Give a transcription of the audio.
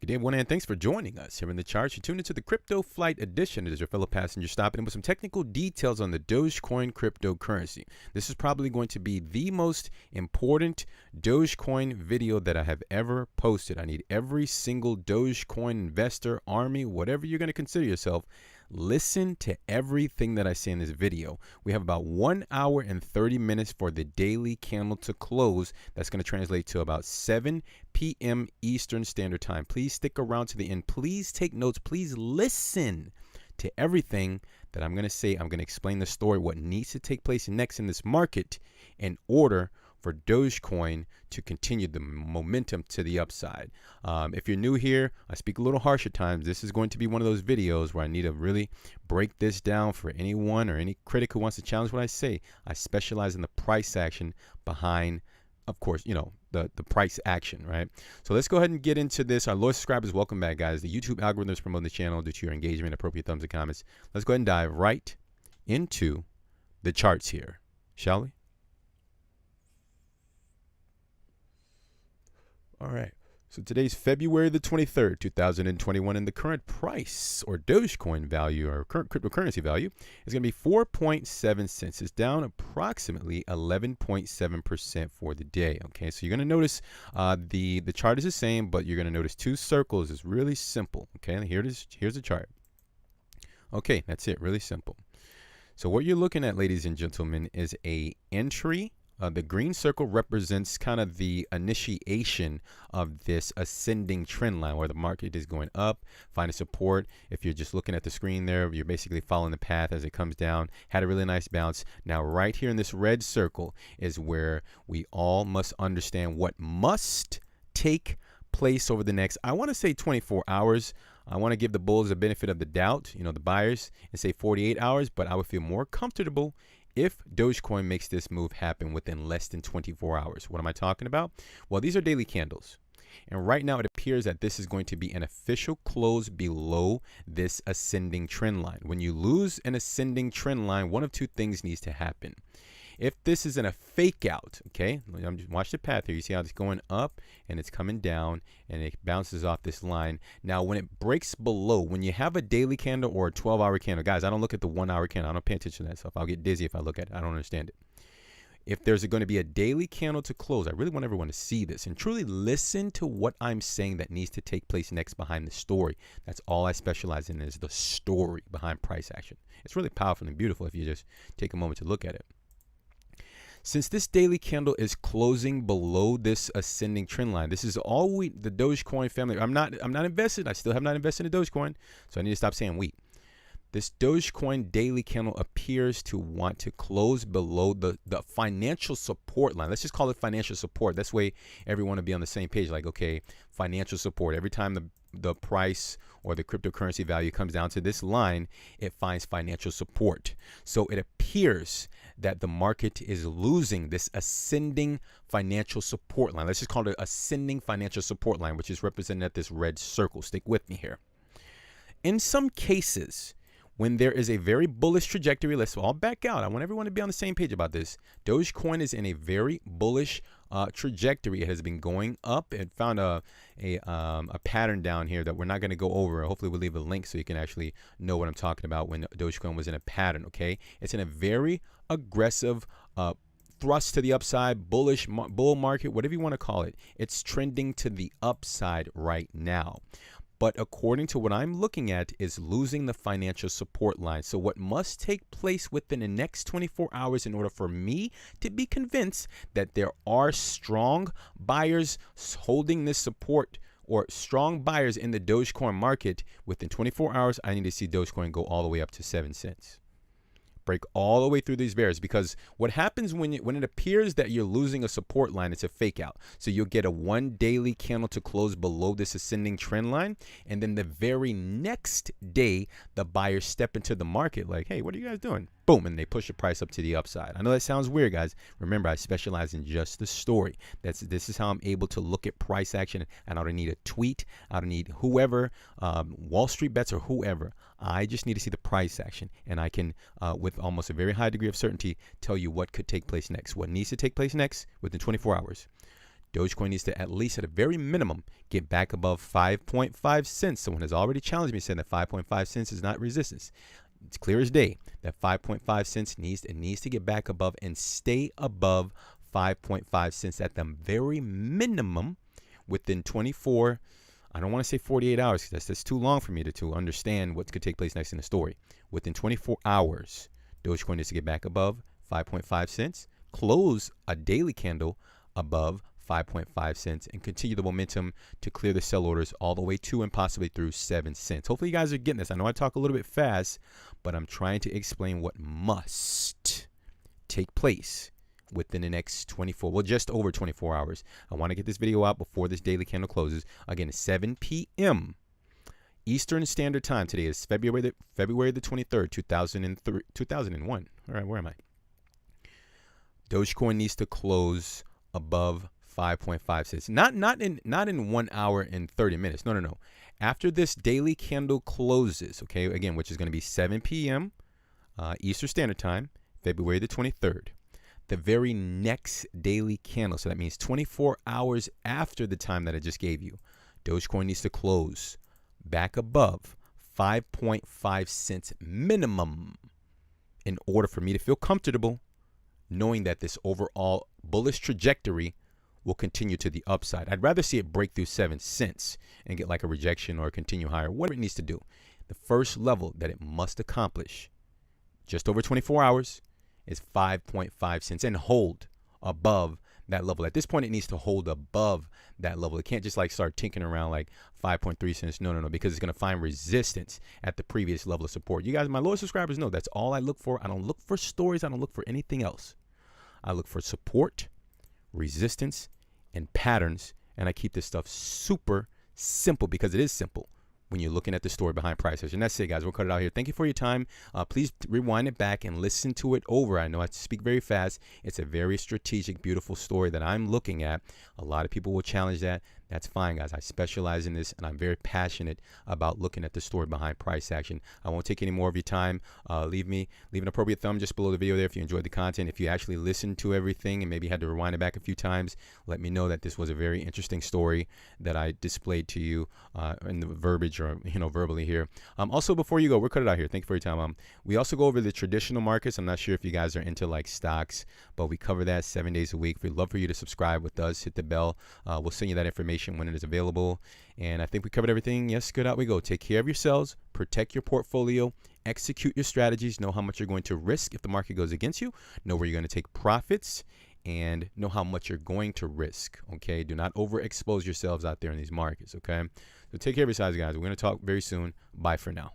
Good day, everyone, and thanks for joining us here in the charts. You tuned into the Crypto Flight Edition. It is your fellow passenger stopping in with some technical details on the Dogecoin cryptocurrency. This is probably going to be the most important Dogecoin video that I have ever posted. I need every single Dogecoin investor, army, whatever you're going to consider yourself. Listen to everything that I say in this video. We have about 1 hour and 30 minutes for the daily candle to close. That's going to translate to about 7 p.m. Eastern Standard Time. Please stick around to the end. Please take notes. Please listen to everything that I'm going to say. I'm going to explain the story, what needs to take place next in this market in order for Dogecoin to continue the momentum to the upside. If you're new here, I speak a little harsh at times. This is going to be one of those videos where I need to really break this down for anyone or any critic who wants to challenge what I say. I specialize in the price action behind, of course, the price action, right? So let's go ahead and get into this. Our loyal subscribers, welcome back, guys. The YouTube algorithm is promoting the channel due to your engagement, appropriate thumbs and comments. Let's go ahead and dive right into the charts here, shall we? All right, so today's February the 23rd, 2021, and the current price or Dogecoin value or current cryptocurrency value is going to be 4.7 cents. It's down approximately 11.7% for the day. Okay, so you're going to notice the chart is the same, but you're going to notice two circles. It's really simple. Okay, and here it is. Here's the chart. Okay, that's it. Really simple. So what you're looking at, ladies and gentlemen, is a entry. The green circle represents kind of the initiation of this ascending trend line where the market is going up, finding support. If you're just looking at the screen there, you're basically following the path as it comes down. Had a really nice bounce. Now, right here in this red circle is where we all must understand what must take place over the next, I want to say 24 hours. I want to give the bulls the benefit of the doubt, the buyers, and say 48 hours, but I would feel more comfortable if Dogecoin makes this move happen within less than 24 hours. What am I talking about? Well, these are daily candles. And right now it appears that this is going to be an official close below this ascending trend line. When you lose an ascending trend line, one of two things needs to happen. If this isn't a fake out, okay, watch the path here. You see how it's going up and it's coming down and it bounces off this line. Now, when it breaks below, when you have a daily candle or a 12-hour candle, guys, I don't look at the 1-hour candle. I don't pay attention to that stuff. I'll get dizzy if I look at it. I don't understand it. If there's going to be a daily candle to close, I really want everyone to see this and truly listen to what I'm saying that needs to take place next behind the story. That's all I specialize in, is the story behind price action. It's really powerful and beautiful if you just take a moment to look at it. Since this daily candle is closing below this ascending trend line, this is all the Dogecoin family. I'm not invested. I still have not invested in Dogecoin, so I need to stop saying we. This Dogecoin daily candle appears to want to close below the financial support line. Let's just call it financial support. This way everyone will be on the same page. Like, okay, financial support. Every time the price or the cryptocurrency value comes down to this line, it finds financial support. So it appears that the market is losing this ascending financial support line. Let's just call it ascending financial support line, which is represented at this red circle. Stick with me here. In some cases, when there is a very bullish trajectory, let's all back out. I want everyone to be on the same page about this. Dogecoin is in a very bullish trajectory. It has been going up and found a pattern down here that we're not going to go over. Hopefully we'll leave a link so you can actually know what I'm talking about when Dogecoin was in a pattern, okay? It's in a very aggressive thrust to the upside, bullish bull market, whatever you want to call it. It's trending to the upside right now. But according to what I'm looking at, is losing the financial support line. So what must take place within the next 24 hours in order for me to be convinced that there are strong buyers holding this support or strong buyers in the Dogecoin market, within 24 hours, I need to see Dogecoin go all the way up to 7 cents. Break all the way through these barriers, because what happens when it appears that you're losing a support line, it's a fake out. So you'll get a one daily candle to close below this ascending trend line, and then the very next day the buyers step into the market like, hey, what are you guys doing? Boom, and they push the price up to the upside. I know that sounds weird, guys. Remember, I specialize in just the story. This is how I'm able to look at price action, and I don't need a tweet. I don't need whoever, Wall Street Bets or whoever. I just need to see the price action, and I can, with almost a very high degree of certainty, tell you what could take place next. What needs to take place next within 24 hours. Dogecoin needs to, at least at a very minimum, get back above 5.5 cents. Someone has already challenged me saying that 5.5 cents is not resistance. It's clear as day that 5.5 cents needs to get back above and stay above 5.5 cents at the very minimum within 24. I don't want to say 48 hours because that's too long for me to understand what could take place next in the story. Within 24 hours, Dogecoin needs to get back above 5.5 cents, close a daily candle above 5.5 cents, and continue the momentum to clear the sell orders all the way to and possibly through 7 cents. Hopefully you guys are getting this. I know I talk a little bit fast, but I'm trying to explain what must take place within the next 24, well, just over 24 hours. I want to get this video out before this daily candle closes. Again, 7 p.m. Eastern Standard Time. Today is February the 23rd, 2001. All right, where am I? Dogecoin needs to close above 5.5 cents. Not in 1 hour and 30 minutes. No. After this daily candle closes, okay, again, which is going to be 7 p.m. Eastern Standard Time, February the 23rd. The very next daily candle, so that means 24 hours after the time that I just gave you, Dogecoin needs to close back above 5.5 cents minimum in order for me to feel comfortable knowing that this overall bullish trajectory will continue to the upside. I'd rather see it break through 7 cents and get like a rejection or continue higher, whatever it needs to do. The first level that it must accomplish just over 24 hours is 5.5 cents and hold above that level. At this point, it needs to hold above that level. It can't just like start tinkering around like 5.3 cents. No, because it's going to find resistance at the previous level of support. You guys, my loyal subscribers, know that's all I look for. I don't look for stories. I don't look for anything else. I look for support, resistance, and patterns. And I keep this stuff super simple because it is simple when you're looking at the story behind price action. That's it, guys. We'll cut it out here. Thank you for your time. Please rewind it back and listen to it over. I know I speak very fast. It's a very strategic, beautiful story that I'm looking at. A lot of people will challenge that. That's fine, guys. I specialize in this, and I'm very passionate about looking at the story behind price action. I won't take any more of your time. Leave an appropriate thumb just below the video there if you enjoyed the content. If you actually listened to everything and maybe had to rewind it back a few times, let me know that this was a very interesting story that I displayed to you in the verbiage or verbally here. Also, before you go, we'll cut it out here. Thank you for your time. We also go over the traditional markets. I'm not sure if you guys are into like stocks, but we cover that 7 days a week. We'd love for you to subscribe with us. Hit the bell. We'll send you that information when it is available. And I think we covered everything. Yes, good, out we go. Take care of yourselves, protect your portfolio, execute your strategies, know how much you're going to risk if the market goes against you, know where you're going to take profits, and know how much you're going to risk. Okay, do not overexpose yourselves out there in these markets. Okay, so take care of yourselves, guys. We're going to talk very soon. Bye for now.